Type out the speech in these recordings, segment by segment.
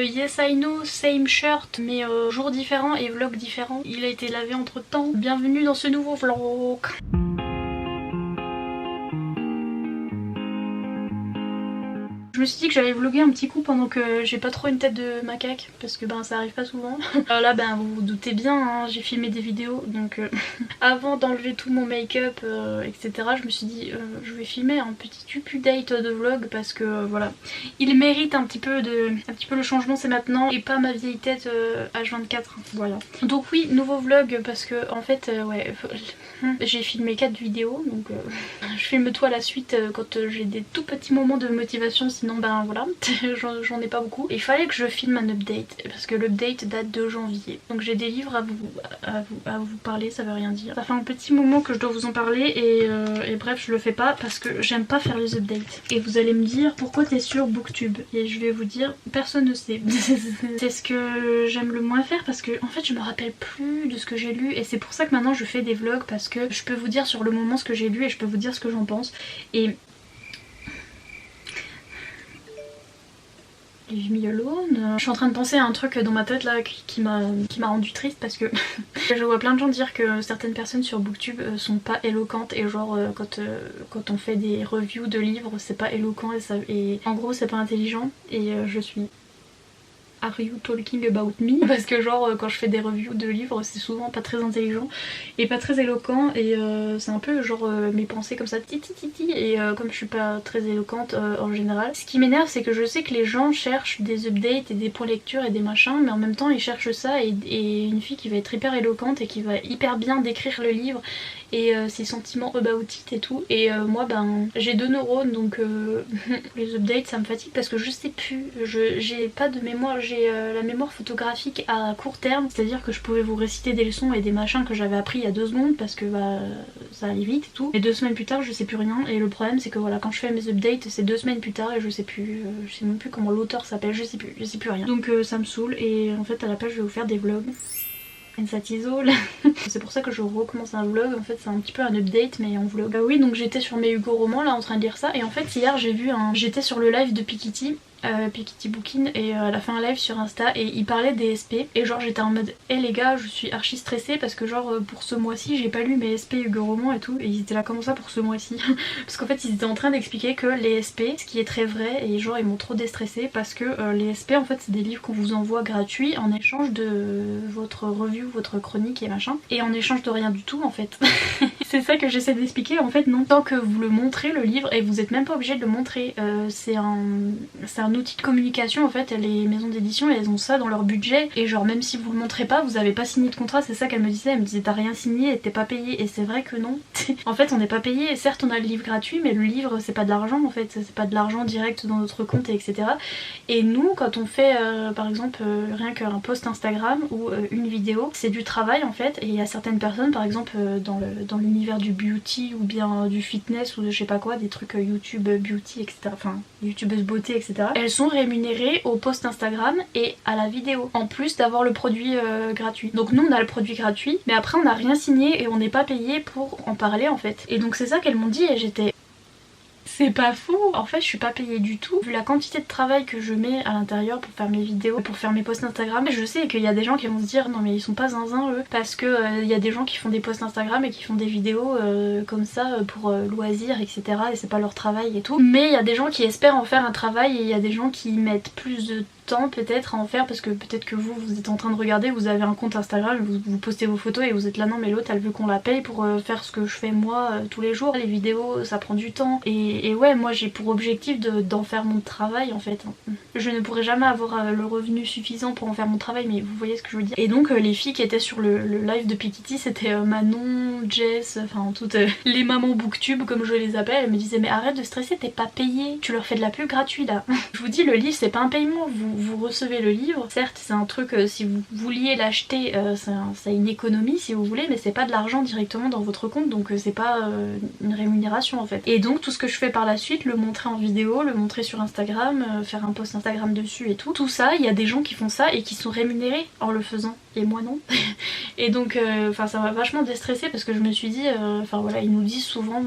Yes I know, same shirt, mais jour différent et vlog différent. Il a été lavé entre temps. Bienvenue dans ce nouveau vlog. Je me suis dit que j'allais vlogger un petit coup pendant que j'ai pas trop une tête de macaque parce que ça arrive pas souvent. Là vous vous doutez bien, hein, j'ai filmé des vidéos donc avant d'enlever tout mon make-up etc. je me suis dit je vais filmer un petit update de vlog parce que voilà, il mérite un petit peu le changement, c'est maintenant et pas ma vieille tête H24, voilà. Donc oui, nouveau vlog parce que en fait ouais, j'ai filmé 4 vidéos donc je filme tout à la suite quand j'ai des tout petits moments de motivation, sinon voilà, j'en ai pas beaucoup. Et il fallait que je filme un update parce que l'update date de janvier. Donc j'ai des livres à vous parler, ça veut rien dire. Ça fait un petit moment que je dois vous en parler et bref, je le fais pas parce que j'aime pas faire les updates. Et vous allez me dire pourquoi t'es sur Booktube, et je vais vous dire personne ne sait. C'est ce que j'aime le moins faire parce que en fait je me rappelle plus de ce que j'ai lu, et c'est pour ça que maintenant je fais des vlogs parce que je peux vous dire sur le moment ce que j'ai lu et je peux vous dire ce que j'en pense. Et Leave me alone. Je suis en train de penser à un truc dans ma tête là qui m'a rendu triste parce que je vois plein de gens dire que certaines personnes sur Booktube sont pas éloquentes et genre quand on fait des reviews de livres c'est pas éloquent et en gros c'est pas intelligent, et je suis Are you talking about me? Parce que genre quand je fais des reviews de livres c'est souvent pas très intelligent et pas très éloquent, et c'est un peu genre mes pensées comme ça titi titi, et comme je suis pas très éloquente en général, ce qui m'énerve c'est que je sais que les gens cherchent des updates et des points lecture et des machins, mais en même temps ils cherchent ça et une fille qui va être hyper éloquente et qui va hyper bien décrire le livre et ses sentiments about it et tout, et moi j'ai 2 neurones donc les updates ça me fatigue parce que je sais plus, j'ai pas de mémoire, j'ai la mémoire photographique à court terme, c'est à dire que je pouvais vous réciter des leçons et des machins que j'avais appris il y a 2 secondes parce que ça allait vite et tout, et 2 semaines plus tard je sais plus rien, et le problème c'est que voilà, quand je fais mes updates c'est 2 semaines plus tard et je sais même plus comment l'auteur s'appelle, je sais plus rien, donc ça me saoule, et en fait à la place je vais vous faire des vlogs. Ça t'isole. C'est pour ça que je recommence un vlog, en fait c'est un petit peu un update mais en vlog. Bah oui, donc j'étais sur mes Hugo romans là en train de lire ça, et en fait hier j'étais sur le live de Piketty Bookin, et elle a fait un live sur Insta et il parlait des SP, et genre j'étais en mode les gars, je suis archi stressée parce que genre pour ce mois-ci j'ai pas lu mes SP Hugo romans et tout, et ils étaient là comment ça pour ce mois-ci parce qu'en fait ils étaient en train d'expliquer que les SP, ce qui est très vrai, et genre ils m'ont trop déstressée parce que les SP en fait c'est des livres qu'on vous envoie gratuits en échange de votre review, votre chronique et machin, et en échange de rien du tout en fait. C'est ça que j'essaie d'expliquer, en fait non, tant que vous le montrez le livre, et vous êtes même pas obligé de le montrer, c'est un outil de communication en fait, les maisons d'édition elles ont ça dans leur budget, et genre même si vous le montrez pas, vous avez pas signé de contrat, c'est ça qu'elle me disait t'as rien signé et t'es pas payé, et c'est vrai que non. En fait on n'est pas payé, certes on a le livre gratuit mais le livre c'est pas de l'argent en fait, c'est pas de l'argent direct dans notre compte et etc. Et nous quand on fait par exemple rien qu'un post Instagram ou une vidéo, c'est du travail en fait, et il y a certaines personnes par exemple dans l'univers du beauty ou bien du fitness ou de je sais pas quoi, des trucs YouTube beauty etc, enfin youtubeuse beauté etc, elles sont rémunérées au post Instagram et à la vidéo en plus d'avoir le produit gratuit. Donc nous on a le produit gratuit mais après on n'a rien signé et on n'est pas payé pour en parler en fait, et donc c'est ça qu'elles m'ont dit et j'étais c'est pas fou. En fait je suis pas payée du tout vu la quantité de travail que je mets à l'intérieur pour faire mes vidéos, pour faire mes posts Instagram. Et je sais qu'il y a des gens qui vont se dire non mais ils sont pas zinzin eux, parce que il y a des gens qui font des posts Instagram et qui font des vidéos comme ça pour loisirs etc, et c'est pas leur travail et tout. Mais il y a des gens qui espèrent en faire un travail, et il y a des gens qui mettent plus de temps peut-être à en faire parce que peut-être que vous êtes en train de regarder, vous avez un compte Instagram, vous postez vos photos et vous êtes là non mais l'autre elle veut qu'on la paye pour faire ce que je fais moi tous les jours. Les vidéos ça prend du temps, et ouais moi j'ai pour objectif d'en faire mon travail en fait. Je ne pourrai jamais avoir le revenu suffisant pour en faire mon travail, mais vous voyez ce que je veux dire. Et donc les filles qui étaient sur le live de Piketty, c'était Manon, Jess, enfin toutes les mamans Booktube comme je les appelle, elles me disaient mais arrête de stresser, t'es pas payée, tu leur fais de la pub gratuite là. Je vous dis le livre c'est pas un paiement, vous recevez le livre, certes c'est un truc si vous vouliez l'acheter c'est une économie si vous voulez, mais c'est pas de l'argent directement dans votre compte, donc c'est pas une rémunération en fait. Et donc tout ce que je fais par la suite le montrer en vidéo, le montrer sur Instagram, faire un post Instagram dessus et tout. Tout ça, il y a des gens qui font ça et qui sont rémunérés en le faisant. Et moi non. Et donc ça m'a vachement déstressée parce que je me suis dit, voilà, ils nous disent souvent,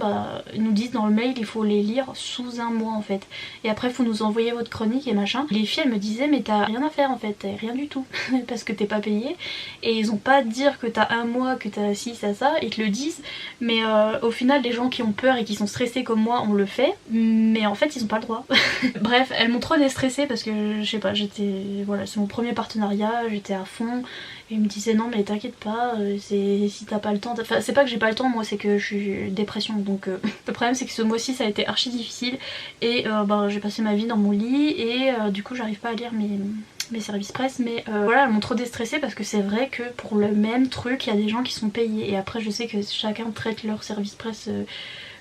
ils nous disent dans le mail, il faut les lire sous un mois en fait. Et après il faut nous envoyer votre chronique et machin. Les filles elles me disaient mais t'as rien à faire en fait, t'as rien du tout. Parce que t'es pas payé. Et ils ont pas à te dire que t'as un mois, que t'as ci, ça, ils te le disent. Mais au final les gens qui ont peur et qui sont stressés comme moi, on le fait. Mais en fait ils ont pas le droit. Bref, elles m'ont trop déstressée parce que je sais pas, voilà, c'est mon premier partenariat, j'étais à fond. Et il me disait non mais t'inquiète pas, si t'as pas le temps, enfin c'est pas que j'ai pas le temps, moi c'est que je suis dépression, donc le problème c'est que ce mois-ci ça a été archi difficile et j'ai passé ma vie dans mon lit et du coup j'arrive pas à lire mes services presse, mais voilà, elles m'ont trop déstressée parce que c'est vrai que pour le même truc il y a des gens qui sont payés et après je sais que chacun traite leur service presse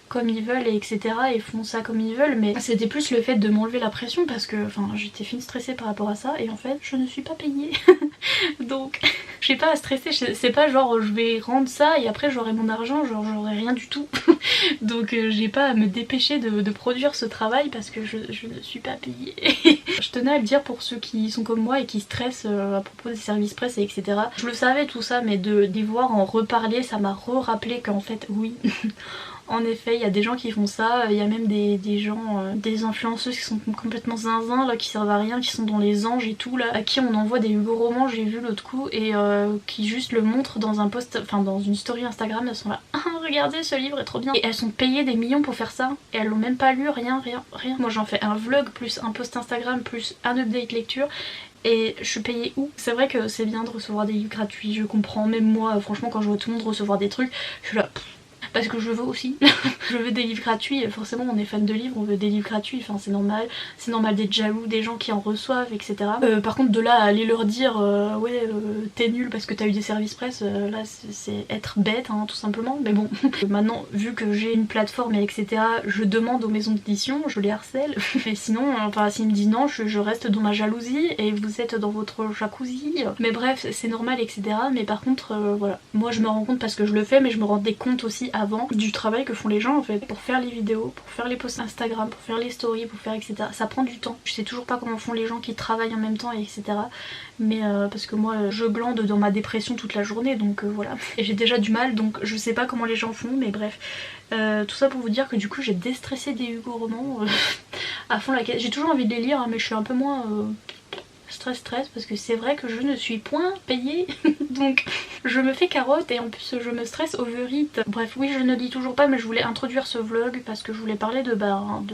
comme ils veulent et etc. et font ça comme ils veulent, mais c'était plus le fait de m'enlever la pression parce que j'étais fine stressée par rapport à ça et en fait je ne suis pas payée. Donc j'ai pas à stresser, c'est pas genre je vais rendre ça et après j'aurai mon argent, genre j'aurai rien du tout. Donc j'ai pas à me dépêcher de produire ce travail parce que je ne suis pas payée. Je tenais à le dire pour ceux qui sont comme moi et qui stressent à propos des services presse et etc. Je le savais tout ça, mais de les voir en reparler ça m'a rappelé qu'en fait oui. En effet, il y a des gens qui font ça, il y a même des gens, des influenceuses qui sont complètement zinzin, là, qui servent à rien, qui sont dans les anges et tout, là, à qui on envoie des Hugo romans, j'ai vu l'autre coup, et qui juste le montrent dans un post, dans une story Instagram, elles sont là, ah, regardez ce livre est trop bien. Et elles sont payées des millions pour faire ça, et elles l'ont même pas lu, rien. Moi j'en fais un vlog, plus un post Instagram, plus un update lecture, et je suis payée où? C'est vrai que c'est bien de recevoir des livres gratuits, je comprends, même moi, franchement quand je vois tout le monde recevoir des trucs, je suis là... Parce que je veux aussi, je veux des livres gratuits, forcément on est fan de livres, on veut des livres gratuits, c'est normal d'être jaloux des gens qui en reçoivent, etc. Par contre de là à aller leur dire t'es nul parce que t'as eu des services presse, là c'est être bête tout simplement, mais bon, maintenant vu que j'ai une plateforme et etc, je demande aux maisons d'édition, je les harcèle, mais sinon, s'ils me disent non, je reste dans ma jalousie et vous êtes dans votre jacuzzi, mais bref c'est normal etc, mais par contre voilà, moi je me rends compte parce que je le fais, mais je me rendais compte aussi avant du travail que font les gens en fait pour faire les vidéos, pour faire les posts Instagram, pour faire les stories, pour faire etc. Ça prend du temps. Je sais toujours pas comment font les gens qui travaillent en même temps et etc. Mais parce que moi je glande dans ma dépression toute la journée donc voilà. Et j'ai déjà du mal donc je sais pas comment les gens font mais bref. Tout ça pour vous dire que du coup j'ai déstressé des Hugo romans à fond la caisse. J'ai toujours envie de les lire mais je suis un peu moins... stress parce que c'est vrai que je ne suis point payée donc je me fais carotte et en plus je me stresse overeat. Bref oui je ne lis toujours pas mais je voulais introduire ce vlog parce que je voulais parler de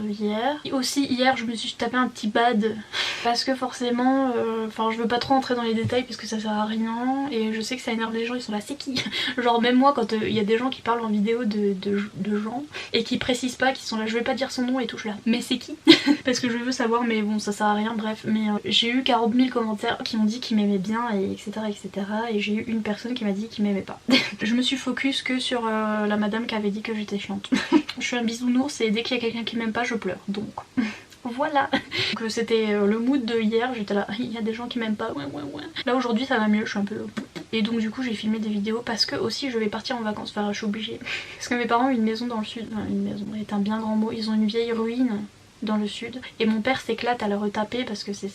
hier. Et aussi hier je me suis tapé un petit bad parce que forcément je veux pas trop entrer dans les détails parce que ça sert à rien et je sais que ça énerve les gens, ils sont là c'est qui genre même moi quand il y a des gens qui parlent en vidéo de gens et qui précisent pas, qui sont là je vais pas dire son nom et tout, je suis là mais c'est qui parce que je veux savoir mais bon ça sert à rien. Bref mais j'ai eu 40 000 commentaires qui m'ont dit qu'ils m'aimaient bien et etc et j'ai eu une personne qui m'a dit qu'il m'aimait pas. Je me suis focus que sur la madame qui avait dit que j'étais chiante. Je suis un bisounours et dès qu'il y a quelqu'un qui m'aime pas je pleure donc voilà. Donc c'était le mood de hier, j'étais là il y a des gens qui m'aiment pas, ouais. Là aujourd'hui ça va mieux, je suis un peu... Et donc du coup j'ai filmé des vidéos parce que aussi je vais partir en vacances, je suis obligée. Parce que mes parents ont une maison dans le sud, une maison est un bien grand mot, ils ont une vieille ruine dans le sud et mon père s'éclate à la retaper parce que c'est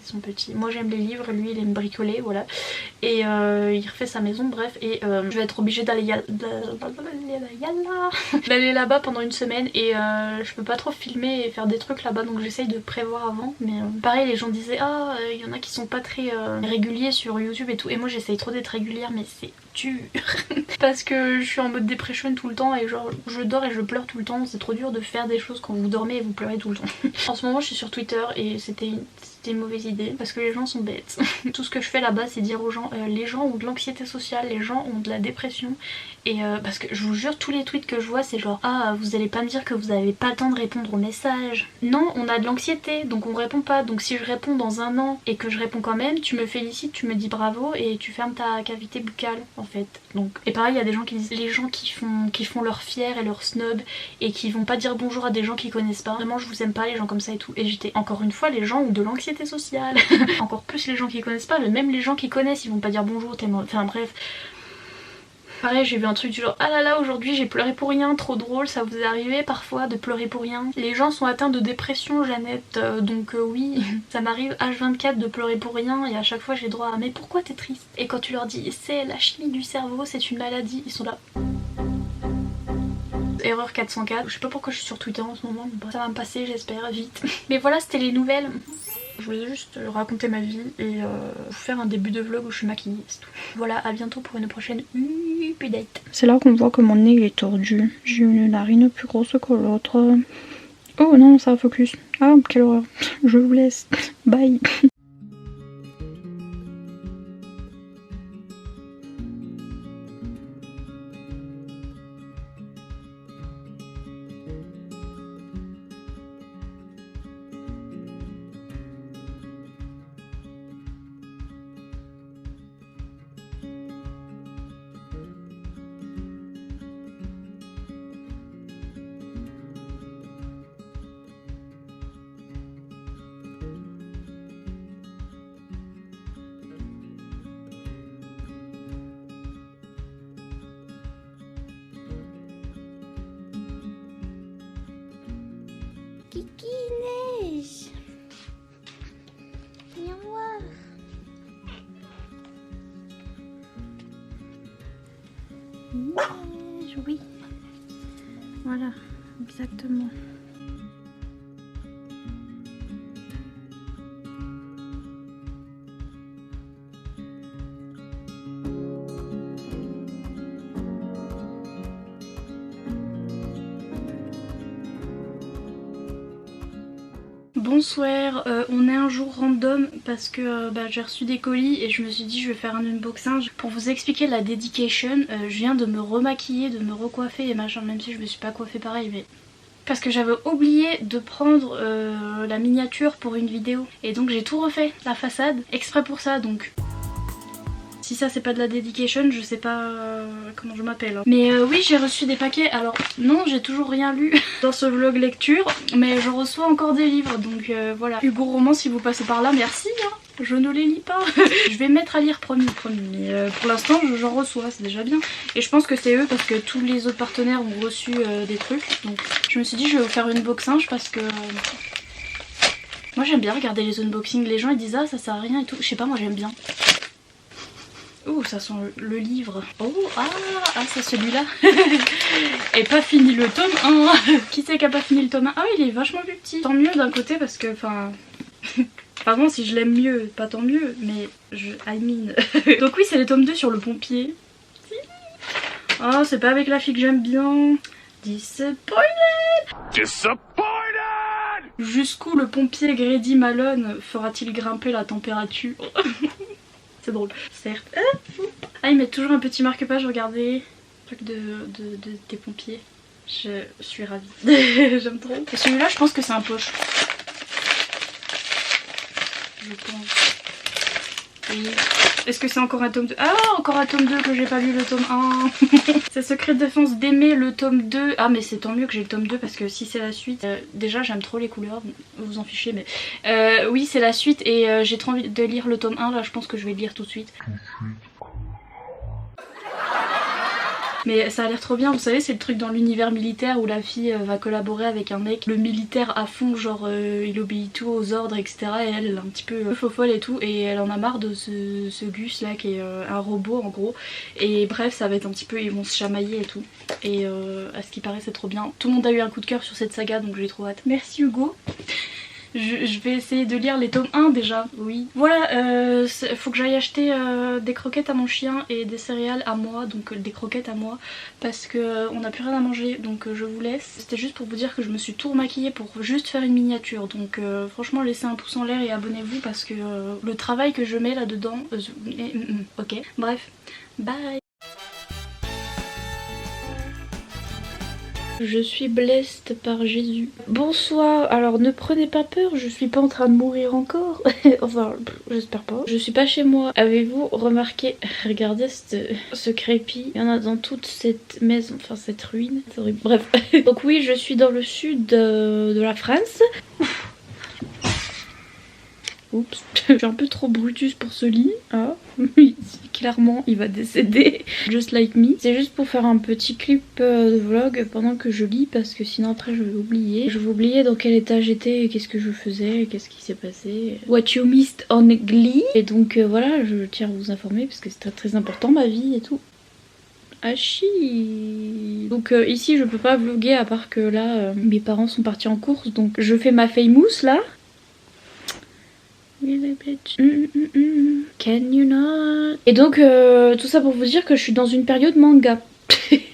son petit... Moi j'aime les livres, lui il aime bricoler, voilà. Et il refait sa maison, bref, et je vais être obligée d'aller là-bas pendant une semaine et je peux pas trop filmer et faire des trucs là-bas donc j'essaye de prévoir avant. Mais pareil les gens disaient ah il y en a qui sont pas très réguliers sur YouTube et tout et moi j'essaye trop d'être régulière mais c'est dur parce que je suis en mode dépression tout le temps et genre je dors et je pleure tout le temps, c'est trop dur de faire des choses quand vous dormez et vous pleurez tout le temps. En ce moment je suis sur Twitter et c'était une mauvaise idée parce que les gens sont bêtes. Tout ce que je fais là-bas c'est dire aux gens les gens ont de l'anxiété sociale, les gens ont de la dépression et parce que je vous jure tous les tweets que je vois c'est genre ah vous allez pas me dire que vous avez pas le temps de répondre aux messages. Non on a de l'anxiété donc on répond pas, donc si je réponds dans un an et que je réponds quand même tu me félicites, tu me dis bravo et tu fermes ta cavité buccale en fait. Donc et pareil il y a des gens qui disent les gens qui font leur fier et leur snob et qui vont pas dire bonjour à des gens qu'ils connaissent pas, vraiment je vous aime pas les gens comme ça et tout. Et j'étais encore une fois les gens ont de l'anxiété sociale. Encore plus les gens qui connaissent pas, mais même les gens qui connaissent ils vont pas dire bonjour, enfin bref. Pareil, j'ai vu un truc du genre ah là là, aujourd'hui j'ai pleuré pour rien, trop drôle. Ça vous est arrivé parfois de pleurer pour rien? Les gens sont atteints de dépression, Jeannette, donc oui, ça m'arrive H24 de pleurer pour rien et à chaque fois j'ai droit à mais pourquoi t'es triste? Et quand tu leur dis c'est la chimie du cerveau, c'est une maladie, ils sont là. Erreur 404, je sais pas pourquoi je suis sur Twitter en ce moment, mais ça va me passer j'espère vite. Mais voilà, c'était les nouvelles. Je voulais juste raconter ma vie et vous faire un début de vlog où je suis maquillée, c'est tout. Voilà, à bientôt pour une prochaine update. C'est là qu'on voit que mon nez est tordu. J'ai une narine plus grosse que l'autre. Oh non, ça focus. Ah, quelle horreur. Je vous laisse. Bye. Kiki Neige, viens voir. Neige, oui. Voilà, exactement. Bonsoir, on est un jour random parce que j'ai reçu des colis et je me suis dit je vais faire un unboxing. Pour vous expliquer la dedication, je viens de me remaquiller, de me recoiffer et machin, même si je me suis pas coiffée pareil, mais parce que j'avais oublié de prendre la miniature pour une vidéo et donc j'ai tout refait, la façade, exprès pour ça. Donc si ça c'est pas de la dedication, je sais pas comment je m'appelle. Mais oui, j'ai reçu des paquets. Alors non, j'ai toujours rien lu dans ce vlog lecture, mais je reçois encore des livres. Donc voilà. Hugo Roman, si vous passez par là, merci hein. Je ne les lis pas. Je vais me mettre à lire, promis. Mais pour l'instant j'en reçois, c'est déjà bien. Et je pense que c'est eux parce que tous les autres partenaires ont reçu des trucs. Donc je me suis dit je vais vous faire une unboxing parce que moi j'aime bien regarder les unboxings. Les gens ils disent ah ça sert à rien et tout. Je sais pas, moi j'aime bien. Oh, ça sent le livre. Oh, ah c'est celui-là. Et pas fini le tome 1. Qui c'est qui a pas fini le tome 1? Ah, il est vachement plus petit. Tant mieux d'un côté parce que, enfin... Pardon si je l'aime mieux, pas tant mieux, mais I mean... Donc oui, c'est le tome 2 sur le pompier. Oh, c'est pas avec la fille que j'aime bien. Disappointed. Jusqu'où le pompier Grady Malone fera-t-il grimper la température? C'est drôle, certes. Ah, ils mettent toujours un petit marque-page, regardez. Truc des pompiers. Je suis ravie. J'aime trop. Et celui-là, je pense que c'est un poche. Je pense. Oui. Est-ce que c'est encore un tome 2? Ah, encore un tome 2 que j'ai pas lu le tome 1. C'est Secret Défense d'aimer le tome 2. Ah mais c'est tant mieux que j'ai le tome 2 parce que si c'est la suite... déjà j'aime trop les couleurs, vous en fichez mais... oui c'est la suite et j'ai trop envie de lire le tome 1 là, je pense que je vais le lire tout de suite. Mais ça a l'air trop bien, vous savez c'est le truc dans l'univers militaire où la fille va collaborer avec un mec, le militaire à fond, genre il obéit tout aux ordres etc. Et elle est un petit peu faux folle et tout et elle en a marre de ce Gus là qui est un robot en gros. Et bref ça va être un petit peu, ils vont se chamailler et tout. Et à ce qui paraît c'est trop bien. Tout le monde a eu un coup de cœur sur cette saga donc j'ai trop hâte. Merci Hugo. Je vais essayer de lire les tomes 1 déjà, oui. Voilà, faut que j'aille acheter des croquettes à mon chien et des céréales à moi, donc des croquettes à moi, parce que on n'a plus rien à manger, donc je vous laisse. C'était juste pour vous dire que je me suis tout remaquillée pour juste faire une miniature, donc franchement laissez un pouce en l'air et abonnez-vous parce que le travail que je mets là-dedans... ok, bref, bye. Je suis blessed par Jésus. Bonsoir, alors ne prenez pas peur, je suis pas en train de mourir encore. Enfin, j'espère pas. Je suis pas chez moi. Avez-vous remarqué, regardez ce crépi, il y en a dans toute cette maison, enfin cette ruine. C'est horrible. Bref. Donc oui, je suis dans le sud de la France. Oups, je suis un peu trop Brutus pour ce lit. Ah, oui, clairement, il va décéder. Just like me. C'est juste pour faire un petit clip de vlog pendant que je lis parce que sinon après je vais oublier. Je vais oublier dans quel état j'étais, qu'est-ce que je faisais, qu'est-ce qui s'est passé. What you missed on Glee. Et donc voilà, je tiens à vous informer parce que c'est très très important ma vie et tout. Hachi. Donc ici je peux pas vlogger à part que là mes parents sont partis en course donc je fais ma famous là. Can you not? Et donc tout ça pour vous dire que je suis dans une période manga.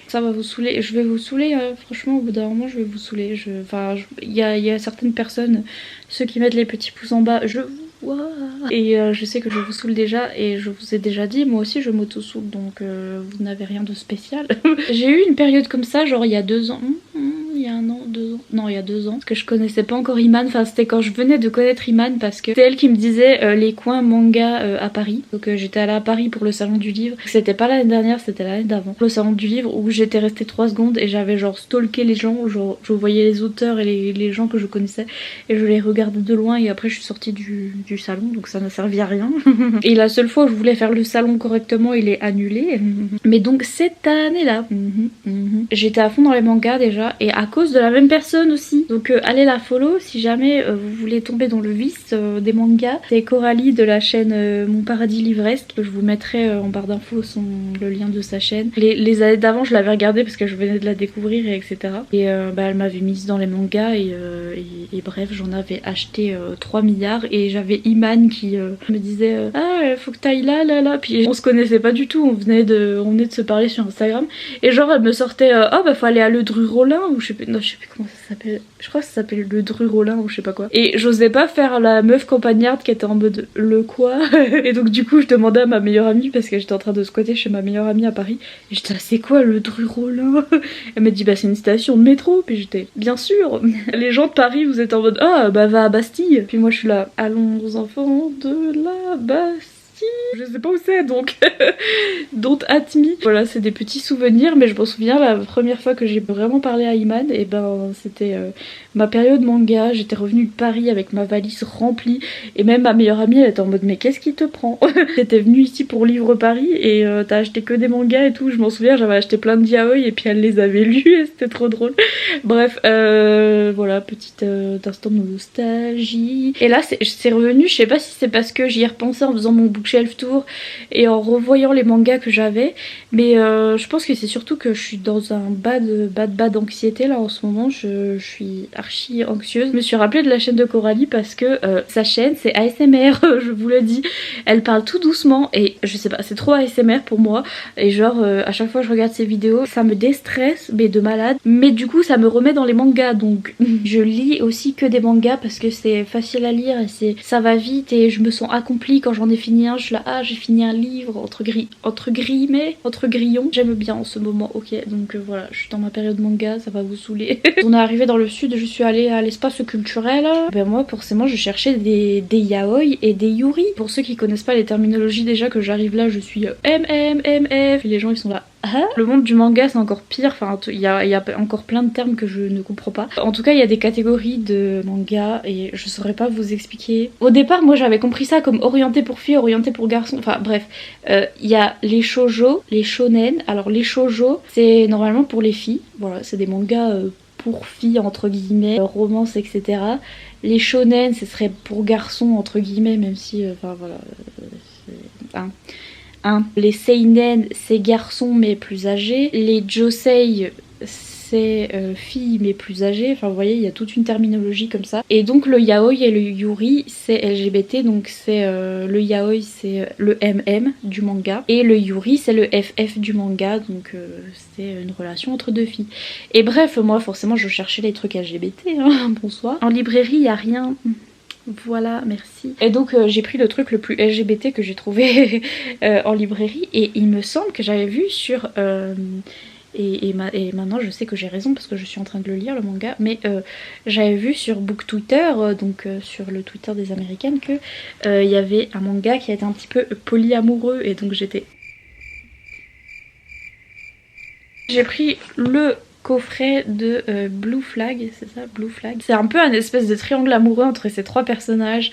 Ça va vous saouler, je vais vous saouler, franchement au bout d'un moment je vais vous saouler. Enfin, il y a certaines personnes, ceux qui mettent les petits pouces en bas, je vous vois. Et je sais que je vous saoule déjà et je vous ai déjà dit, moi aussi je m'auto-saoule donc vous n'avez rien de spécial. J'ai eu une période comme ça, genre il y a 2 ans. Il y a 1 an, 2 ans. Non, il y a 2 ans. Parce que je connaissais pas encore Iman. Enfin, c'était quand je venais de connaître Iman. Parce que c'est elle qui me disait les coins manga à Paris. Donc j'étais allée à Paris pour le salon du livre. C'était pas l'année dernière, c'était l'année d'avant. Le salon du livre où j'étais restée 3 secondes et j'avais genre stalké les gens. Genre, je voyais les auteurs et les gens que je connaissais. Et je les regardais de loin. Et après, je suis sortie du salon. Donc ça n'a servi à rien. Et la seule fois où je voulais faire le salon correctement, il est annulé. Mais donc cette année-là, j'étais à fond dans les mangas déjà. Et à cause de la même personne aussi. Donc allez la follow si jamais vous voulez tomber dans le vice des mangas. C'est Coralie de la chaîne Mon Paradis Livresque. Je vous mettrai en barre d'infos le lien de sa chaîne. Les années d'avant je l'avais regardée parce que je venais de la découvrir et etc. Et elle m'avait mise dans les mangas et bref j'en avais acheté 3 milliards et j'avais Iman qui me disait ah faut que t'ailles là. Puis on se connaissait pas du tout, on venait de se parler sur Instagram. Et genre elle me sortait ah bah faut aller à Le Dru-Rollin ou je sais plus comment ça s'appelle, je crois que ça s'appelle Le Dru-Rollin ou je sais pas quoi. Et j'osais pas faire la meuf campagnarde qui était en mode le quoi. Et donc du coup je demandais à ma meilleure amie parce que j'étais en train de squatter chez ma meilleure amie à Paris et j'étais là c'est quoi Le Dru-Rollin? Elle m'a dit bah c'est une station de métro. Puis j'étais bien sûr. Les gens de Paris vous êtes en mode ah bah va à Bastille. Puis moi je suis là allons enfants de la Bastille. Je sais pas où c'est donc don't at me. Voilà c'est des petits souvenirs mais je m'en souviens la première fois que j'ai vraiment parlé à Iman et ben c'était ma période manga. J'étais revenue de Paris avec ma valise remplie et même ma meilleure amie elle était en mode mais qu'est-ce qui te prend? T'étais venue ici pour Livre Paris et t'as acheté que des mangas et tout. Je m'en souviens j'avais acheté plein de yaoi et puis elle les avait lus et c'était trop drôle. Bref voilà petite instant de nostalgie. Et là c'est revenu, je sais pas si c'est parce que j'y ai repensé en faisant mon bookshelf tour et en revoyant les mangas que j'avais mais je pense que c'est surtout que je suis dans un bad anxiété là en ce moment. Je suis archi anxieuse. Je me suis rappelée de la chaîne de Coralie parce que sa chaîne c'est ASMR. Je vous le dis, elle parle tout doucement et je sais pas c'est trop ASMR pour moi et genre à chaque fois que je regarde ses vidéos ça me déstresse mais de malade mais du coup ça me remet dans les mangas donc je lis aussi que des mangas parce que c'est facile à lire et ça va vite et je me sens accomplie quand j'en ai fini un. Je suis là ah j'ai fini un livre entre grillons. J'aime bien en ce moment. Ok donc voilà je suis dans ma période manga, ça va vous saouler. On est arrivé dans le sud, je suis allée à l'espace culturel. Ben moi forcément je cherchais des yaoi et des yuri. Pour ceux qui connaissent pas les terminologies déjà que j'arrive là je suis MF et les gens ils sont là ah. Le monde du manga c'est encore pire, enfin il y a encore plein de termes que je ne comprends pas. En tout cas il y a des catégories de manga et je saurais pas vous expliquer. Au départ moi j'avais compris ça comme orienté pour filles, orienté pour garçons, enfin bref. Il y a les shoujo, les shonen. Alors les shoujo c'est normalement pour les filles, voilà c'est des mangas pour filles entre guillemets, romance etc. Les shonen ce serait pour garçons entre guillemets même si enfin voilà les seinen c'est garçons mais plus âgés, les josei c'est filles mais plus âgées, enfin vous voyez il y a toute une terminologie comme ça. Et donc le yaoi et le yuri c'est LGBT, donc c'est le yaoi c'est le MM du manga et le yuri c'est le FF du manga, donc c'est une relation entre deux filles. Et bref moi forcément je cherchais les trucs LGBT hein, bonsoir. En librairie il y a rien. Voilà, merci. Et donc j'ai pris le truc le plus LGBT que j'ai trouvé en librairie et il me semble que j'avais vu sur... Et maintenant je sais que j'ai raison parce que je suis en train de le lire le manga, mais j'avais vu sur Book Twitter, donc sur le Twitter des Américaines, que il y avait un manga qui était un petit peu polyamoureux et donc j'étais... J'ai pris le coffret de Blue Flag, c'est ça, Blue Flag. C'est un peu un espèce de triangle amoureux entre ces 3 personnages.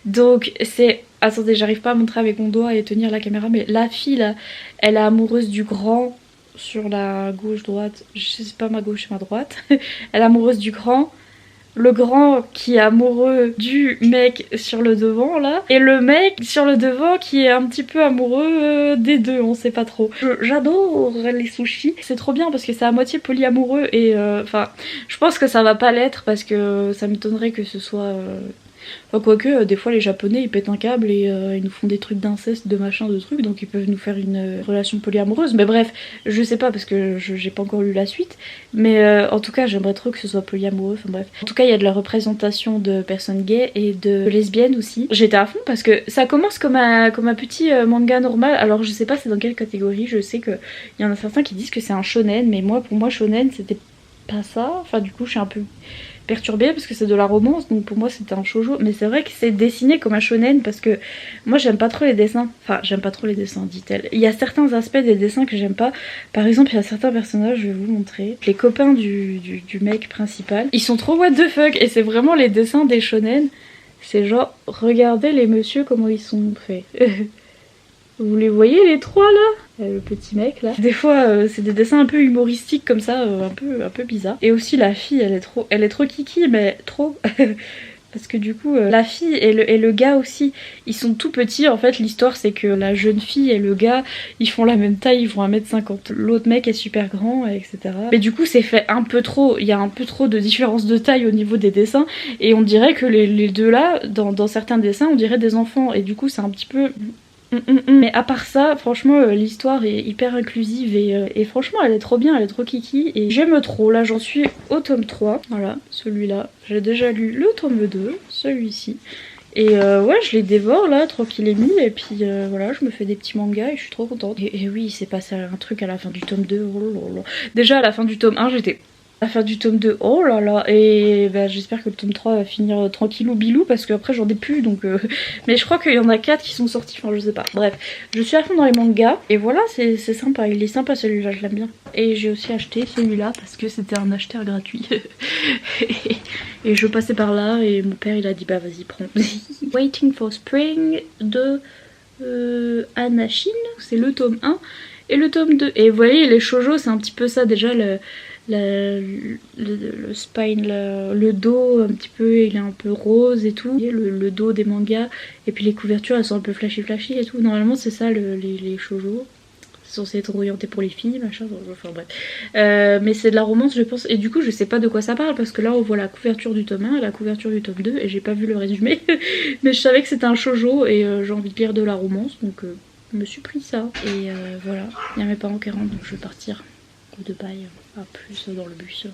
Donc c'est... Attendez, j'arrive pas à montrer avec mon doigt et tenir la caméra, mais la fille là, elle est amoureuse du grand sur la gauche-droite, je sais pas ma gauche et ma droite. Elle est amoureuse du grand. Le grand qui est amoureux du mec sur le devant là, et le mec sur le devant qui est un petit peu amoureux des deux, on sait pas trop. J'adore les sushis, c'est trop bien parce que c'est à moitié polyamoureux et enfin je pense que ça va pas l'être parce que ça m'étonnerait que ce soit... Enfin, quoique, des fois les japonais ils pètent un câble et ils nous font des trucs d'inceste, de machin, de trucs, donc ils peuvent nous faire une relation polyamoureuse. Mais bref, je sais pas parce que j'ai pas encore lu la suite. Mais en tout cas, j'aimerais trop que ce soit polyamoureux, enfin bref. En tout cas, il y a de la représentation de personnes gays et de lesbiennes aussi. J'étais à fond parce que ça commence comme un petit manga normal. Alors je sais pas c'est dans quelle catégorie, je sais qu'il y en a certains qui disent que c'est un shonen, mais moi pour moi shonen c'était pas ça. Enfin du coup je suis un peu perturbée parce que c'est de la romance, donc pour moi c'était un shoujo. Mais c'est vrai que c'est dessiné comme un shonen parce que moi j'aime pas trop les dessins. Enfin j'aime pas trop les dessins, dit-elle. Il y a certains aspects des dessins que j'aime pas. Par exemple il y a certains personnages, je vais vous montrer. Les copains du mec principal, ils sont trop what the fuck. Et c'est vraiment les dessins des shonen. C'est genre regardez les messieurs comment ils sont faits. Vous les voyez les 3 là, le petit mec là. Des fois c'est des dessins un peu humoristiques comme ça, un peu bizarre. Et aussi la fille elle est trop kiki, mais trop. Parce que du coup la fille et le gars aussi ils sont tout petits. En fait l'histoire c'est que la jeune fille et le gars ils font la même taille, ils font 1m50. L'autre mec est super grand etc. Mais du coup c'est fait un peu trop, il y a un peu trop de différence de taille au niveau des dessins. Et on dirait que les deux là dans certains dessins on dirait des enfants. Et du coup c'est un petit peu... Mais à part ça, franchement, l'histoire est hyper inclusive et franchement, elle est trop bien, elle est trop kiki et j'aime trop. Là, j'en suis au tome 3. Voilà, celui-là. J'ai déjà lu le tome 2, celui-ci. Et ouais, je les dévore là, tranquille et mis. Et puis voilà, je me fais des petits mangas et je suis trop contente. Et oui, il s'est passé un truc à la fin du tome 2. Oh là là. Déjà, à la fin du tome 1, j'étais... À la fin du tome 2, oh là là, et bah, j'espère que le tome 3 va finir tranquillou bilou parce qu'après j'en ai plus donc mais je crois qu'il y en a 4 qui sont sortis, enfin je sais pas, bref, je suis à fond dans les mangas et voilà, c'est sympa, il est sympa celui-là, je l'aime bien. Et j'ai aussi acheté celui-là parce que c'était un acheteur gratuit et je passais par là et mon père il a dit bah vas-y prends. Waiting for Spring de Anachine, c'est le tome 1 et le tome 2 et vous voyez les shoujo c'est un petit peu ça déjà, le spine, le dos un petit peu il est un peu rose et tout, le dos des mangas et puis les couvertures elles sont un peu flashy et tout, normalement c'est ça les shoujo, c'est censé être orienté pour les filles machin, enfin bref mais c'est de la romance je pense et du coup je sais pas de quoi ça parle parce que là on voit la couverture du tome 1 et la couverture du tome 2 et j'ai pas vu le résumé mais je savais que c'était un shoujo et j'ai envie de lire de la romance donc je me suis pris ça et voilà, il y a mes parents qui rentrent donc je vais partir de bail, à plus dans le bus.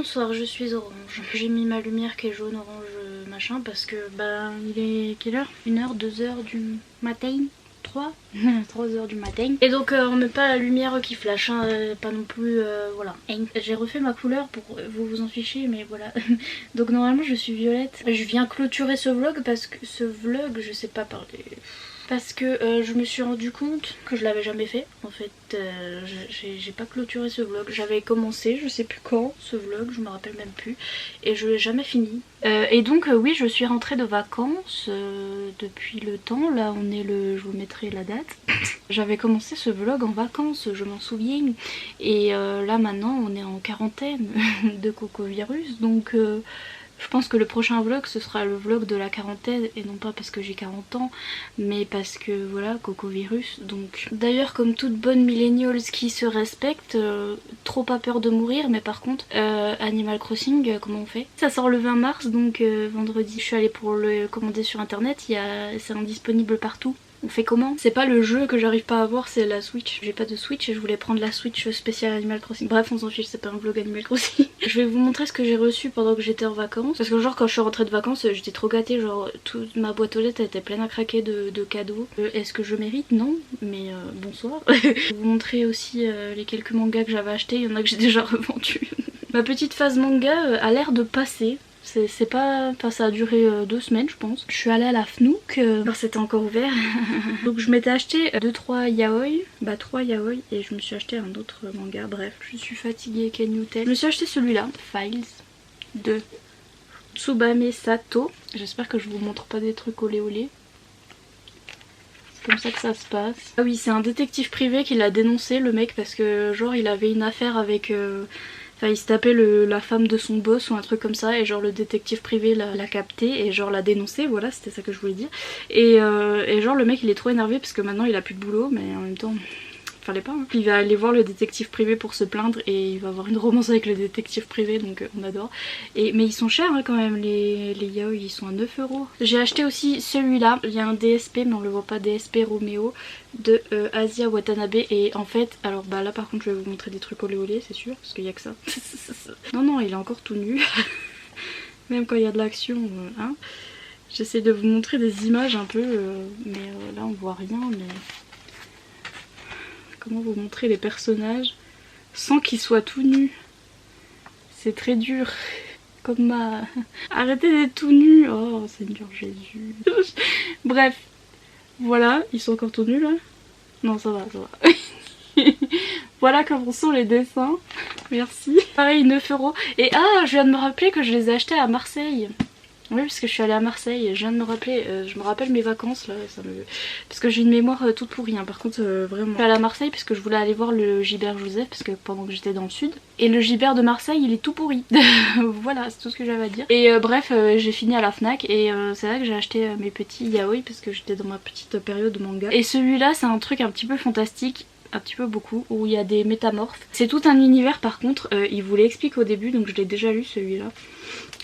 Bonsoir, je suis orange. J'ai mis ma lumière qui est jaune, orange, machin parce que bah il est quelle heure? 1h, 2h du matin? 3 3h du matin. Et donc on met pas la lumière qui flash, hein, pas non plus, voilà. J'ai refait ma couleur pour vous en ficher, mais voilà. Donc normalement je suis violette. Je viens clôturer ce vlog parce que je sais pas parler. Parce que je me suis rendu compte que je l'avais jamais fait. En fait, j'ai pas clôturé ce vlog. J'avais commencé, je sais plus quand, ce vlog, je me rappelle même plus. Et je l'ai jamais fini. Et donc oui, je suis rentrée de vacances depuis le temps. Là, on est le... je vous mettrai la date. J'avais commencé ce vlog en vacances, je m'en souviens. Et là, maintenant, on est en quarantaine de cocovirus. Donc... je pense que le prochain vlog ce sera le vlog de la quarantaine et non pas parce que j'ai 40 ans mais parce que voilà, cocovirus. Donc d'ailleurs comme toute bonne millennials qui se respecte, trop pas peur de mourir, mais par contre Animal Crossing, comment on fait? Ça sort le 20 mars donc vendredi. Je suis allée pour le commander sur internet, c'est indisponible partout. On fait comment? C'est pas le jeu que j'arrive pas à avoir, c'est la Switch. J'ai pas de Switch et je voulais prendre la Switch spéciale Animal Crossing. Bref, on s'en fiche, c'est pas un vlog Animal Crossing. Je vais vous montrer ce que j'ai reçu pendant que j'étais en vacances. Parce que genre quand je suis rentrée de vacances, j'étais trop gâtée. Genre toute ma boîte aux lettres était pleine à craquer de cadeaux. Est-ce que je mérite? Non. Mais bonsoir. Je vais vous montrer aussi les quelques mangas que j'avais achetés. Il y en a que j'ai déjà revendus. Ma petite phase manga a l'air de passer. C'est pas... Enfin ça a duré 2 semaines je pense. Je suis allée à la Fnook, alors c'était encore ouvert. Donc je m'étais acheté 2-3 yaoi, bah 3 yaoi et je me suis acheté un autre manga. Bref, je suis fatiguée, Can you tell. Je me suis acheté celui-là, Files de Tsubame Sato. J'espère que je vous montre pas des trucs olé olé. C'est comme ça que ça se passe. Ah oui, c'est un détective privé qui l'a dénoncé le mec parce que genre il avait une affaire avec... Enfin il se tapait la femme de son boss ou un truc comme ça et genre le détective privé l'a capté et genre l'a dénoncé, voilà c'était ça que je voulais dire. Et genre le mec il est trop énervé parce que maintenant il a plus de boulot mais en même temps... fallait pas hein. Il va aller voir le détective privé pour se plaindre et il va avoir une romance avec le détective privé donc on adore. Mais ils sont chers hein, quand même les yaoi, ils sont à 9 €. J'ai acheté aussi celui-là, il y a un DSP mais on le voit pas, DSP Romeo de Asia Watanabe et en fait, alors bah là par contre je vais vous montrer des trucs olé olé c'est sûr parce qu'il y a que ça. Non il est encore tout nu. Même quand il y a de l'action hein. J'essaie de vous montrer des images un peu mais là on voit rien mais... Comment vous montrer les personnages sans qu'ils soient tout nus? C'est très dur. Comme ma... Arrêtez d'être tout nus. Oh Seigneur Jésus. Bref. Voilà, ils sont encore tout nus là. Non ça va, ça va. Voilà comment sont les dessins. Merci. Pareil 9 €. Et ah je viens de me rappeler que je les ai achetés à Marseille. Oui parce que je suis allée à Marseille, je viens de me rappeler, je me rappelle mes vacances là, parce que j'ai une mémoire toute pourrie hein. Par contre vraiment. Je suis allée à Marseille parce que je voulais aller voir le Gibert Joseph parce que pendant que j'étais dans le sud. Et le Gibert de Marseille il est tout pourri. Voilà c'est tout ce que j'avais à dire. Et bref j'ai fini à la Fnac et c'est là que j'ai acheté mes petits yaoi parce que j'étais dans ma petite période de manga. Et celui-là c'est un truc un petit peu fantastique. Un petit peu beaucoup, où il y a des métamorphes. C'est tout un univers par contre, il vous l'explique au début, donc je l'ai déjà lu celui-là.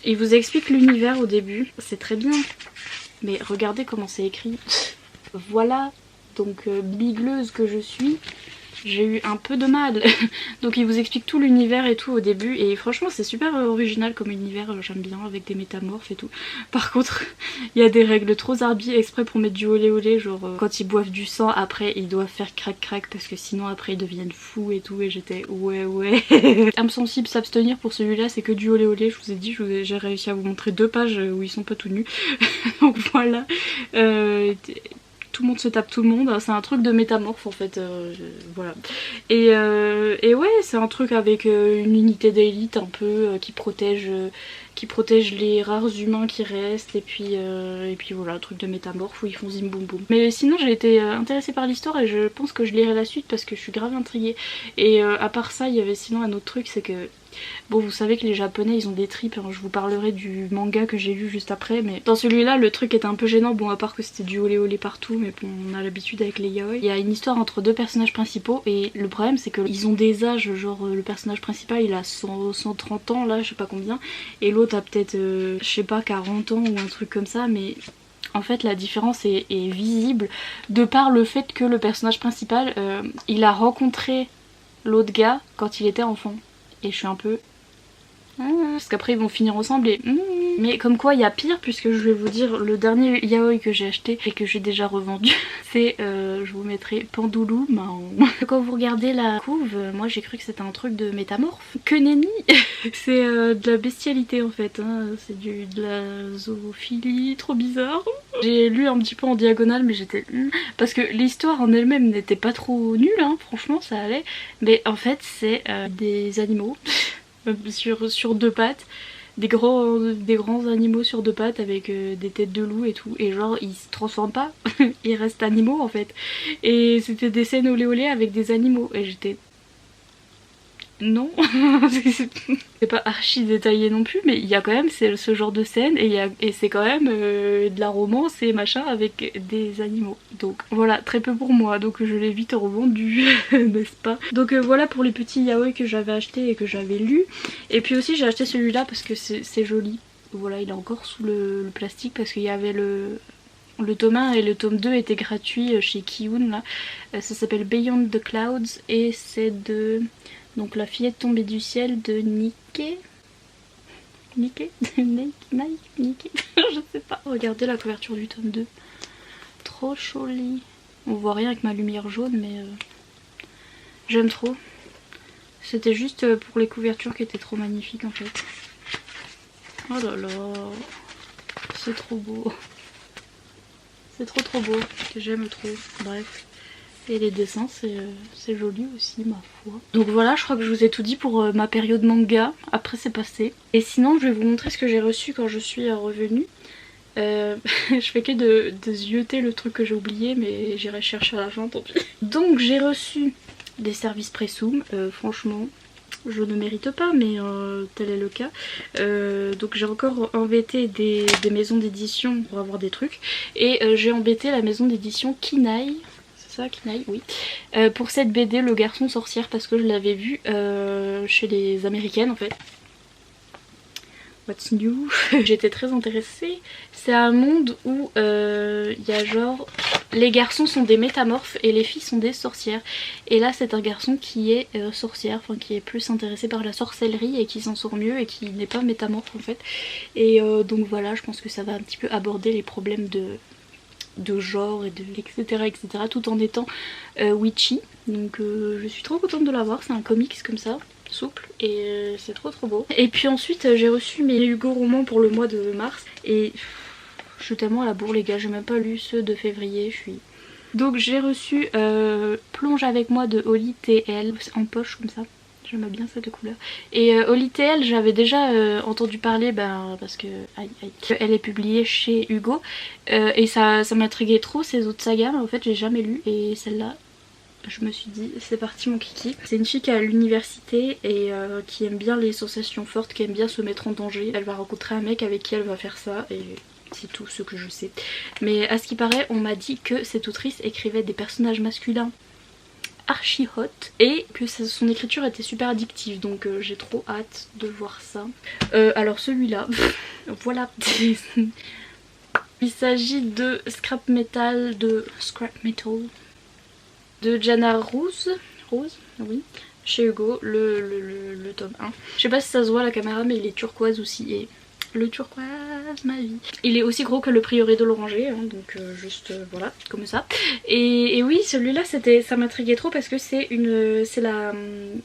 Il vous explique l'univers au début, c'est très bien. Mais regardez comment c'est écrit. Voilà, donc bigleuse que je suis, j'ai eu un peu de mal. Donc il vous explique tout l'univers et tout au début et franchement c'est super original comme univers, j'aime bien avec des métamorphes et tout. Par contre il y a des règles trop zarbi exprès pour mettre du olé olé, genre quand ils boivent du sang après ils doivent faire crac crac parce que sinon après ils deviennent fous et tout et j'étais ouais. Âme sensible s'abstenir pour celui-là, c'est que du olé olé, je vous ai dit, j'ai réussi à vous montrer 2 pages où ils sont pas tout nus. Donc voilà. Tout le monde se tape tout le monde, c'est un truc de métamorphe en fait, voilà. Et ouais c'est un truc avec une unité d'élite un peu qui protège les rares humains qui restent et puis voilà, un truc de métamorphe où ils font zim boum boum. Mais sinon j'ai été intéressée par l'histoire et je pense que je lirai la suite parce que je suis grave intriguée. Et à part ça il y avait sinon un autre truc, c'est que bon vous savez que les japonais ils ont des tripes, hein. Je vous parlerai du manga que j'ai lu juste après, mais dans celui-là le truc était un peu gênant, bon à part que c'était du olé olé partout, mais bon on a l'habitude avec les yaoi. Il y a une histoire entre 2 personnages principaux et le problème c'est qu'ils ont des âges, genre le personnage principal il a 130 ans là, je sais pas combien, et l'autre a peut-être je sais pas 40 ans ou un truc comme ça, mais en fait la différence est visible de par le fait que le personnage principal il a rencontré l'autre gars quand il était enfant. Et je suis un peu Parce qu'après ils vont finir ensemble et mais comme quoi il y a pire, puisque je vais vous dire le dernier yaoi que j'ai acheté et que j'ai déjà revendu. C'est, je vous mettrai Pandoulou. Quand vous regardez la couve, moi j'ai cru que c'était un truc de métamorphe. Que nenni. C'est de la bestialité en fait, hein. C'est de la zoophilie, trop bizarre. J'ai lu un petit peu en diagonale mais j'étais... Parce que l'histoire en elle-même n'était pas trop nulle, hein. Franchement ça allait. Mais en fait c'est des animaux sur deux pattes. Des grands animaux sur deux pattes avec des têtes de loup et tout, et genre ils se transforment pas, ils restent animaux en fait. Et c'était des scènes olé olé avec des animaux et j'étais... Non. C'est pas archi détaillé non plus, mais il y a quand même ce genre de scène et c'est quand même de la romance et machin avec des animaux. Donc voilà, très peu pour moi, donc je l'ai vite revendu, n'est-ce pas. Donc voilà pour les petits yaoi que j'avais achetés et que j'avais lus. Et puis aussi j'ai acheté celui-là parce que c'est joli. Voilà, il est encore sous le plastique parce qu'il y avait le tome 1 et le tome 2 étaient gratuits chez Kiun là. Ça s'appelle Beyond the Clouds et c'est de... Donc la fillette tombée du ciel de Niké. Niké Niké je sais pas. Regardez la couverture du tome 2. Trop jolie. On voit rien avec ma lumière jaune mais j'aime trop. C'était juste pour les couvertures qui étaient trop magnifiques en fait. Oh là là. C'est trop beau. C'est trop beau. Que j'aime trop. Bref. Et les dessins c'est joli aussi ma foi. Donc voilà, je crois que je vous ai tout dit pour ma période manga. Après c'est passé. Et sinon je vais vous montrer ce que j'ai reçu quand je suis revenue. Je fais que de zioter le truc que j'ai oublié, mais j'irai chercher à la fin, tant pis. Donc j'ai reçu des services Pressum. Franchement je ne mérite pas, mais tel est le cas. Donc j'ai encore embêté des maisons d'édition pour avoir des trucs. Et j'ai embêté la maison d'édition Kinaï. Kinaï, oui. Pour cette BD Le Garçon Sorcière, parce que je l'avais vue chez les américaines en fait. What's new? J'étais très intéressée. C'est un monde où il y a genre les garçons sont des métamorphes et les filles sont des sorcières. Et là c'est un garçon qui est sorcière, enfin qui est plus intéressé par la sorcellerie et qui s'en sort mieux et qui n'est pas métamorphe en fait. Et donc voilà, je pense que ça va un petit peu aborder les problèmes de genre et de etc tout en étant witchy. Donc je suis trop contente de l'avoir, c'est un comics comme ça, souple, et c'est trop beau. Et puis ensuite j'ai reçu mes Hugo romans pour le mois de mars et je suis tellement à la bourre les gars, j'ai même pas lu ceux de février, Donc j'ai reçu Plonge avec moi de Oli TL en poche comme ça. J'aime bien cette couleur. Et Oli TL, j'avais déjà entendu parler parce que elle est publiée chez Hugo. Et ça m'intriguait trop ces autres sagas, mais en fait j'ai jamais lu. Et celle-là, je me suis dit c'est parti mon kiki. C'est une fille qui est à l'université et qui aime bien les sensations fortes, qui aime bien se mettre en danger. Elle va rencontrer un mec avec qui elle va faire ça et... c'est tout ce que je sais. Mais à ce qui paraît, on m'a dit que cette autrice écrivait des personnages masculins archi hot et que son écriture était super addictive, donc j'ai trop hâte de voir ça. Alors celui-là, voilà. Il s'agit de Scrap Metal de Jana Rose, oui, chez Hugo, le tome 1. Je sais pas si ça se voit à la caméra mais il est turquoise aussi et le turquoise ma vie. Il est aussi gros que le prieuré de l'oranger, hein, donc juste voilà, comme ça. Et oui, celui-là ça m'intriguait trop parce que c'est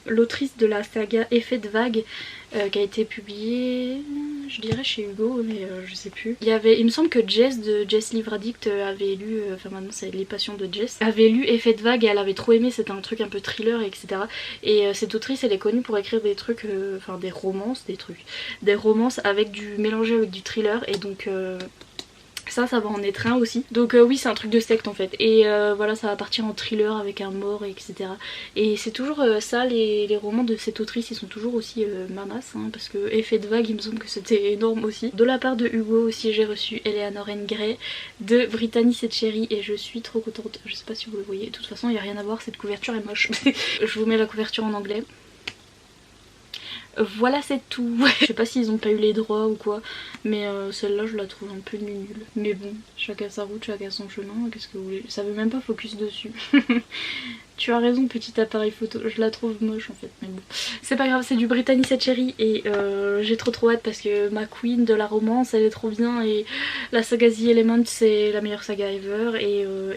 l'autrice de la saga Effet de vague qui a été publiée, je dirais chez Hugo, mais je sais plus. Il me semble que Jess de Jess Livre Addict avait lu, enfin maintenant c'est Les Passions de Jess, avait lu Effet de vague et elle avait trop aimé, c'était un truc un peu thriller etc. Et cette autrice elle est connue pour écrire des trucs, enfin des romances avec mélangé avec du thriller et donc... ça va en être un aussi. Donc oui c'est un truc de secte en fait. Et voilà, ça va partir en thriller avec un mort etc. Et c'est toujours ça, les romans de cette autrice ils sont toujours aussi mamas hein, parce que Effet de vague il me semble que c'était énorme aussi. De la part de Hugo aussi j'ai reçu Eleanor and Grey de Brittany Setcheri et je suis trop contente. Je sais pas si vous le voyez, de toute façon il n'y a rien à voir, cette couverture est moche. Je vous mets la couverture en anglais. Voilà c'est tout. Je sais pas s'ils ont pas eu les droits ou quoi, mais celle-là je la trouve un peu nulle. Mais bon, chacun sa route, chacun son chemin, qu'est-ce que vous voulez. Ça veut même pas focus dessus. Tu as raison, petit appareil photo, je la trouve moche en fait, mais bon. C'est pas grave, c'est du Brittany Setcheri et j'ai trop hâte parce que ma queen de la romance elle est trop bien et la saga The Element c'est la meilleure saga ever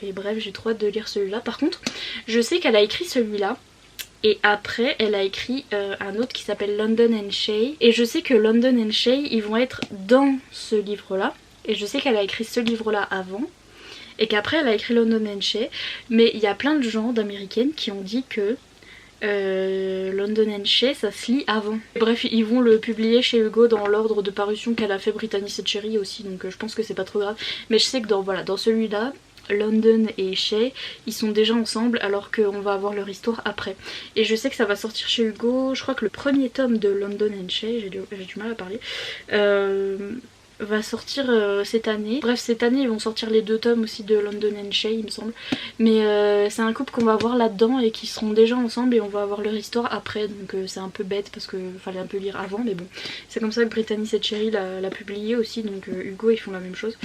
et bref j'ai trop hâte de lire celui-là. Par contre, je sais qu'elle a écrit celui-là. Et après elle a écrit un autre qui s'appelle London and Shay. Et je sais que London and Shay ils vont être dans ce livre là. Et je sais qu'elle a écrit ce livre là avant. Et qu'après elle a écrit London and Shay. Mais il y a plein de gens d'américaines qui ont dit que London and Shay ça se lit avant. Bref ils vont le publier chez Hugo dans l'ordre de parution qu'elle a fait Brittany Setcheri aussi. Donc je pense que c'est pas trop grave. Mais je sais que dans celui-là London et Shay ils sont déjà ensemble alors qu'on va avoir leur histoire après. Et je sais que ça va sortir chez Hugo, je crois que le premier tome de London and Shay, j'ai du mal à parler, va sortir cette année. Bref cette année ils vont sortir les 2 tomes aussi de London and Shay il me semble. Mais c'est un couple qu'on va voir là-dedans et qui seront déjà ensemble et on va avoir leur histoire après. Donc c'est un peu bête parce qu'il fallait un peu lire avant mais bon. C'est comme ça que Brittany Setcheri l'a publié aussi donc Hugo ils font la même chose.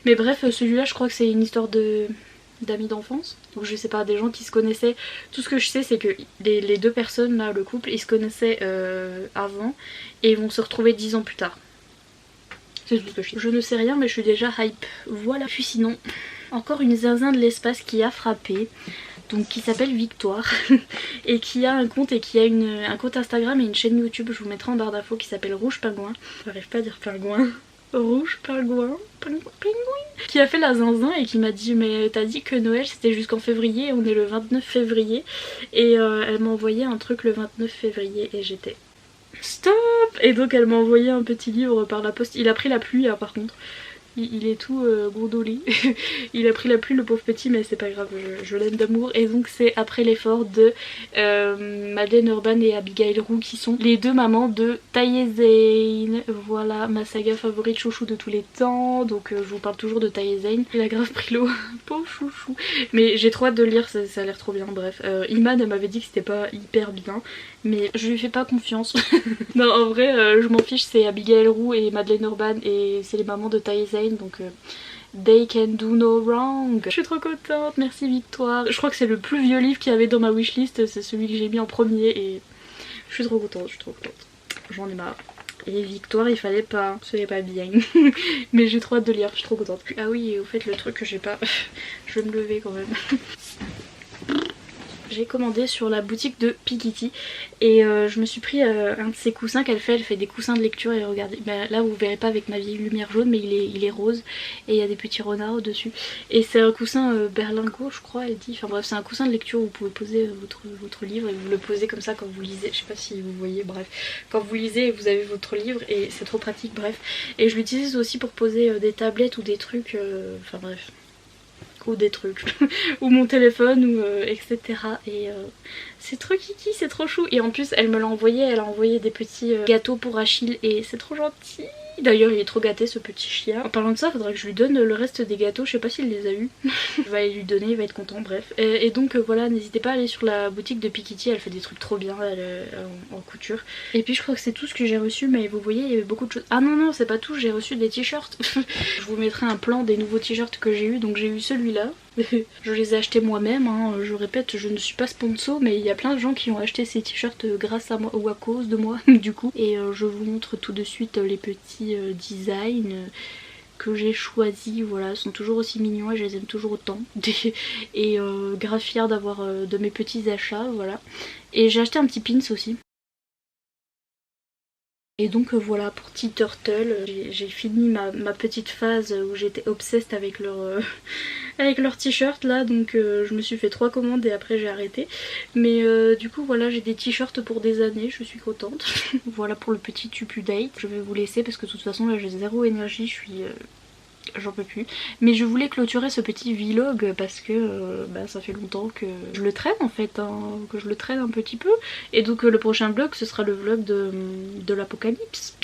Mais bref celui-là je crois que c'est une histoire d'amis d'enfance. Donc je sais pas, des gens qui se connaissaient. Tout ce que je sais c'est que les 2 personnes là, le couple, ils se connaissaient avant et ils vont se retrouver 10 ans plus tard. C'est tout ce que je sais. Je ne sais rien mais je suis déjà hype. Voilà. Puis sinon, encore une zinzin de l'espace qui a frappé. Donc qui s'appelle Victoire. Et qui a un compte et qui a un compte Instagram et une chaîne YouTube. Je vous mettrai en barre d'infos qui s'appelle Rouge Pingouin. J'arrive pas à dire pingouin. Rouge Pingouin. Qui a fait la zinzin et qui m'a dit mais t'as dit que Noël c'était jusqu'en février. On est le 29 février. Et elle m'a envoyé un truc le 29 février et j'étais... Stop! Et donc elle m'a envoyé un petit livre par la poste. Il a pris la pluie hein, par contre. Il est tout gondolé. Il a pris la pluie le pauvre petit mais c'est pas grave, je l'aime d'amour. Et donc c'est après l'effort de Madeleine Urban et Abigail Roux qui sont les 2 mamans de Taïe Zayn. Voilà ma saga favorite chouchou de tous les temps. Donc je vous parle toujours de Taïe Zayn. Il a grave pris l'eau. Pauvre chouchou. Mais j'ai trop hâte de le lire, ça a l'air trop bien. Bref, Iman elle m'avait dit que c'était pas hyper bien. Mais je lui fais pas confiance. Non en vrai je m'en fiche, c'est Abigail Roux et Madeleine Urban et c'est les mamans de Taïe Zayn. Donc they can do no wrong. Je suis trop contente, merci Victoire. Je crois que c'est le plus vieux livre qu'il y avait dans ma wishlist. C'est celui que j'ai mis en premier et je suis trop contente, J'en ai marre. Et Victoire il fallait pas, ce n'est pas bien. Mais j'ai trop hâte de lire, je suis trop contente. Ah oui et au fait le truc que j'ai pas... je vais me lever quand même. J'ai commandé sur la boutique de Pikiti et je me suis pris un de ces coussins qu'elle fait. Elle fait des coussins de lecture et regardez, bah, là vous verrez pas avec ma vieille lumière jaune mais il est rose et il y a des petits renards au dessus. Et c'est un coussin berlingot je crois elle dit. Enfin bref c'est un coussin de lecture où vous pouvez poser votre livre et vous le posez comme ça quand vous lisez. Je sais pas si vous voyez, bref. Quand vous lisez vous avez votre livre et c'est trop pratique bref. Et je l'utilise aussi pour poser des tablettes ou des trucs, enfin bref. Ou des trucs, ou mon téléphone, ou etc. Et c'est trop kiki, c'est trop chou. Et en plus elle me l'a envoyé, elle a envoyé des petits gâteaux pour Achille et c'est trop gentil. D'ailleurs il est trop gâté ce petit chien. En parlant de ça faudrait que je lui donne le reste des gâteaux, je sais pas s'il les a eu. Je vais aller lui donner, il va être content, bref. Et donc voilà, n'hésitez pas à aller sur la boutique de Pikiti, elle fait des trucs trop bien en couture. Et puis je crois que c'est tout ce que j'ai reçu, mais vous voyez il y avait beaucoup de choses. Ah non c'est pas tout, j'ai reçu des t-shirts. Je vous mettrai un plan des nouveaux t-shirts que j'ai eu. Donc j'ai eu celui-là. Je les ai achetés moi-même, hein. Je répète, je ne suis pas sponsor, mais il y a plein de gens qui ont acheté ces t-shirts grâce à moi ou à cause de moi du coup. Et je vous montre tout de suite les petits designs que j'ai choisis. Voilà, ils sont toujours aussi mignons et je les aime toujours autant. Et grave fière d'avoir de mes petits achats, voilà. Et j'ai acheté un petit pins aussi. Et donc voilà pour Tea Turtle, j'ai fini ma petite phase où j'étais obsessed avec leur t-shirt là, donc je me suis fait 3 commandes et après j'ai arrêté. Mais du coup voilà, j'ai des t-shirts pour des années, je suis contente. Voilà pour le petit update, je vais vous laisser parce que de toute façon là j'ai zéro énergie, je suis... j'en peux plus. Mais je voulais clôturer ce petit vlog parce que ça fait longtemps que je le traîne en fait, hein, que je le traîne un petit peu. Et donc le prochain vlog ce sera le vlog de l'apocalypse.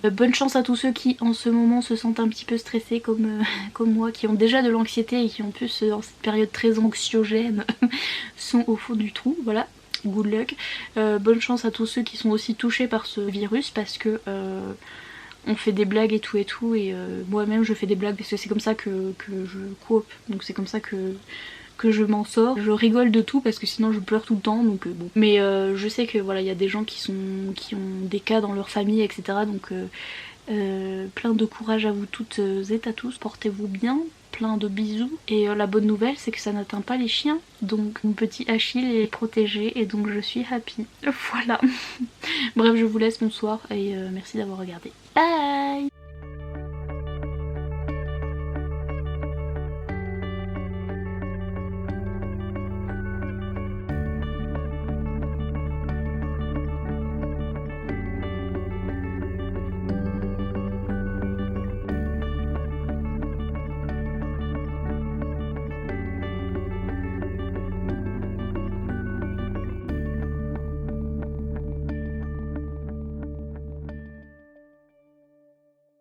Bonne chance à tous ceux qui en ce moment se sentent un petit peu stressés comme moi, qui ont déjà de l'anxiété et qui en plus en cette période très anxiogène sont au fond du trou, voilà. good luck. Bonne chance à tous ceux qui sont aussi touchés par ce virus parce que on fait des blagues et tout et moi-même je fais des blagues parce que c'est comme ça que je cope, donc c'est comme ça que je m'en sors. Je rigole de tout parce que sinon je pleure tout le temps, donc bon. Mais je sais que voilà, il y a des gens qui ont des cas dans leur famille, etc. Donc plein de courage à vous toutes et à tous, portez-vous bien, plein de bisous. Et la bonne nouvelle c'est que ça n'atteint pas les chiens, donc mon petit Achille est protégé et donc je suis happy. Voilà. Bref, je vous laisse, bonsoir et merci d'avoir regardé. Bye.